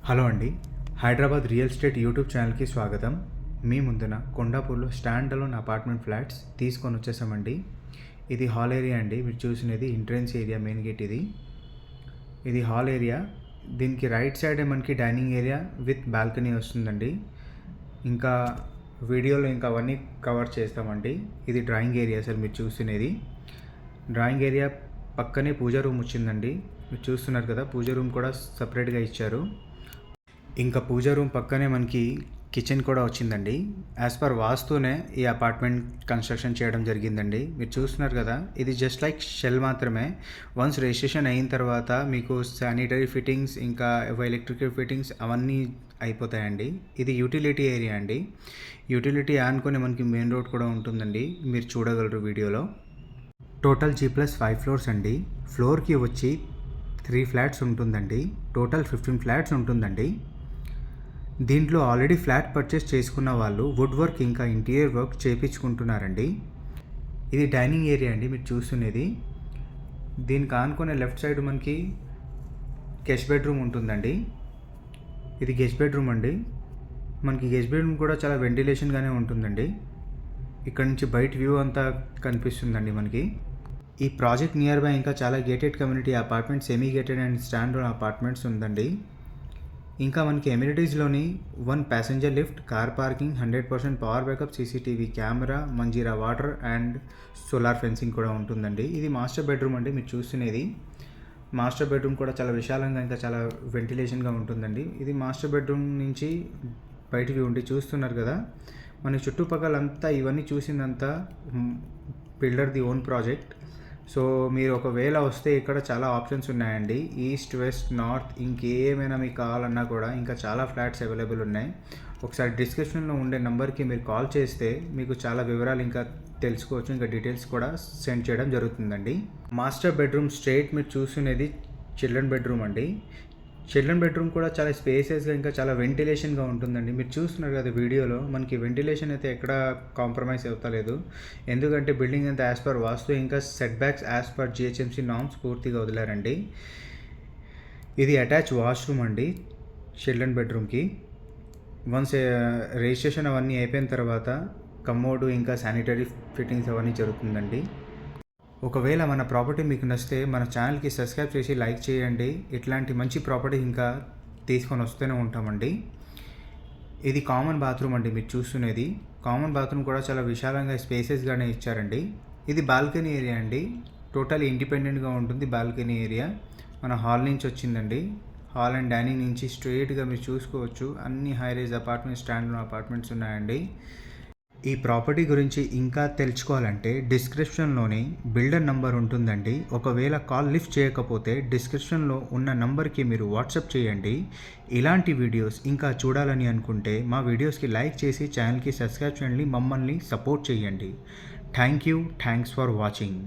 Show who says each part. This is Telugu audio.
Speaker 1: హలో అండి. హైదరాబాద్ రియల్ ఎస్టేట్ యూట్యూబ్ ఛానల్కి స్వాగతం. మీ ముందున కొండాపూర్లో స్టాండ్ అలోన్ అపార్ట్మెంట్ ఫ్లాట్స్ తీసుకొని వచ్చేసామండి. ఇది హాల్ ఏరియా అండి. మీరు చూసినది ఎంట్రన్స్ ఏరియా, మెయిన్ గేట్ ఇది హాల్ ఏరియా. దీనికి రైట్ సైడ్ మనకి డైనింగ్ ఏరియా విత్ బాల్కనీ వస్తుందండి. ఇంకా వీడియోలో ఇంకా అవన్నీ కవర్ చేస్తామండి. ఇది డ్రాయింగ్ ఏరియా సార్. మీరు చూసినది డ్రాయింగ్ ఏరియా పక్కనే పూజా రూమ్ వచ్చిందండి. మీరు చూస్తున్నారు కదా, పూజా రూమ్ కూడా సపరేట్గా ఇచ్చారు. ఇంకా పూజా రూమ్ పక్కనే మనకి కిచెన్ కూడా వచ్చిందండి. యాజ్ పర్ వాస్తునే ఈ అపార్ట్మెంట్ కన్స్ట్రక్షన్ చేయడం జరిగిందండి. మీరు చూస్తున్నారు కదా, ఇది జస్ట్ లైక్ షెల్ మాత్రమే. వన్స్ రిజిస్ట్రేషన్ అయిన తర్వాత మీకు శానిటరీ ఫిట్టింగ్స్ ఇంకా ఎలక్ట్రికల్ ఫిట్టింగ్స్ అవన్నీ అయిపోతాయండి. ఇది యూటిలిటీ ఏరియా అండి. యూటిలిటీ ఆనుకొని మనకి మెయిన్ రోడ్ కూడా ఉంటుందండి. మీరు చూడగలరు వీడియోలో. టోటల్ G+5 ఫ్లోర్స్ అండి. ఫ్లోర్కి వచ్చి 3 ఫ్లాట్స్ ఉంటుందండి. టోటల్ 15 ఫ్లాట్స్ ఉంటుందండి. దీంట్లో ఆల్రెడీ ఫ్లాట్ పర్చేస్ చేసుకున్న వాళ్ళు వుడ్ వర్క్ ఇంకా ఇంటీరియర్ వర్క్ చేయించుకుంటున్నారండి. ఇది డైనింగ్ ఏరియా అండి. మీరు చూస్తున్నది దీనికి ఆనుకునే లెఫ్ట్ సైడ్ మనకి గెస్ట్ బెడ్రూమ్ ఉంటుందండి. ఇది గెస్ట్ బెడ్రూమ్ అండి. మనకి గెస్ట్ బెడ్రూమ్ కూడా చాలా వెంటిలేషన్గానే ఉంటుందండి. ఇక్కడ నుంచి బయట వ్యూ అంతా కనిపిస్తుందండి మనకి. ఈ ప్రాజెక్ట్ నియర్ బై ఇంకా చాలా gated community apartments, semi gated and stand alone apartments ఉందండి. ఇంకా మనకి ఎమ్యూనిటీస్లోని 1 passenger lift, car parking, 100% power backup, CCTV camera, Manjeera water and solar fencing కూడా ఉంటుందండి. ఇది మాస్టర్ బెడ్రూమ్ అండి. మీరు చూస్తున్నది మాస్టర్ బెడ్రూమ్ కూడా చాలా విశాలంగా ఇంకా చాలా వెంటిలేషన్గా ఉంటుందండి. ఇది మాస్టర్ బెడ్రూమ్ నుంచి బయటికి ఉండి చూస్తున్నారు కదా, మన చుట్టుపక్కలంతా ఇవన్నీ చూసిందంతా బిల్డర్ది ఓన్ ప్రాజెక్ట్. సో మీరు ఒకవేళ వస్తే ఇక్కడ చాలా ఆప్షన్స్ ఉన్నాయండి. ఈస్ట్, వెస్ట్, నార్త్, ఇంకేమైనా మీకు కావాలన్నా కూడా ఇంకా చాలా ఫ్లాట్స్ అవైలబుల్ ఉన్నాయి. ఒకసారి డిస్క్రిప్షన్లో ఉండే నెంబర్కి మీరు కాల్ చేస్తే మీకు చాలా వివరాలు ఇంకా తెలుసుకోవచ్చు. ఇంకా డీటెయిల్స్ కూడా సెండ్ చేయడం జరుగుతుందండి. మాస్టర్ బెడ్రూమ్ స్ట్రైట్ మీరు చూస్తున్నది చిల్డ్రన్ బెడ్రూమ్ అండి. చిల్డ్రన్ బెడ్రూమ్ కూడా చాలా స్పేసెస్గా ఇంకా చాలా వెంటిలేషన్గా ఉంటుందండి. మీరు చూస్తున్నారు కదా వీడియోలో, మనకి వెంటిలేషన్ అయితే ఎక్కడ కాంప్రమైజ్ అవుతలేదు. ఎందుకంటే బిల్డింగ్ అంతా యాజ్ పర్ వాస్తు ఇంకా set backs as per GHMC norms పూర్తిగా వదిలారండి. ఇది అటాచ్ వాష్రూమ్ అండి చిల్డ్రన్ బెడ్రూమ్కి. వన్స్ రిజిస్ట్రేషన్ అవన్నీ అయిపోయిన తర్వాత కమోడు ఇంకా శానిటరీ ఫిట్టింగ్స్ అవన్నీ జరుగుతుందండి. ఒకవేళ మన ప్రాపర్టీ మీకు నచ్చితే మన ఛానల్కి సబ్స్క్రైబ్ చేసి లైక్ చేయండి. ఇట్లాంటి మంచి ప్రాపర్టీ ఇంకా తీసుకొని వస్తూనే ఉంటామండి. ఇది కామన్ బాత్రూమ్ అండి. మీరు చూస్తున్నది కామన్ బాత్రూమ్ కూడా చాలా విశాలంగా స్పేసెస్గానే ఇచ్చారండి. ఇది బాల్కనీ ఏరియా అండి. టోటల్ ఇండిపెండెంట్గా ఉంటుంది బాల్కనీ ఏరియా. మన హాల్ నుంచి వచ్చిందండి. హాల్ అండ్ డైనింగ్ నుంచి స్ట్రైట్గా మీరు చూసుకోవచ్చు. అన్ని high rise apartments, stand alone apartments ఉన్నాయండి. ఈ ప్రాపర్టీ గురించి ఇంకా తెలుసుకోవాలంటే డిస్క్రిప్షన్లోని బిల్డర్ నంబర్ ఉంటుందండి. ఒకవేళ కాల్ లిఫ్ట్ చేయకపోతే డిస్క్రిప్షన్లో ఉన్న నంబర్కి మీరు వాట్సాప్ చేయండి. ఇలాంటి వీడియోస్ ఇంకా చూడాలని అనుకుంటే మా వీడియోస్కి లైక్ చేసి ఛానల్కి సబ్స్క్రైబ్ చేయండి. మమ్మల్ని సపోర్ట్ చేయండి. Thanks for watching.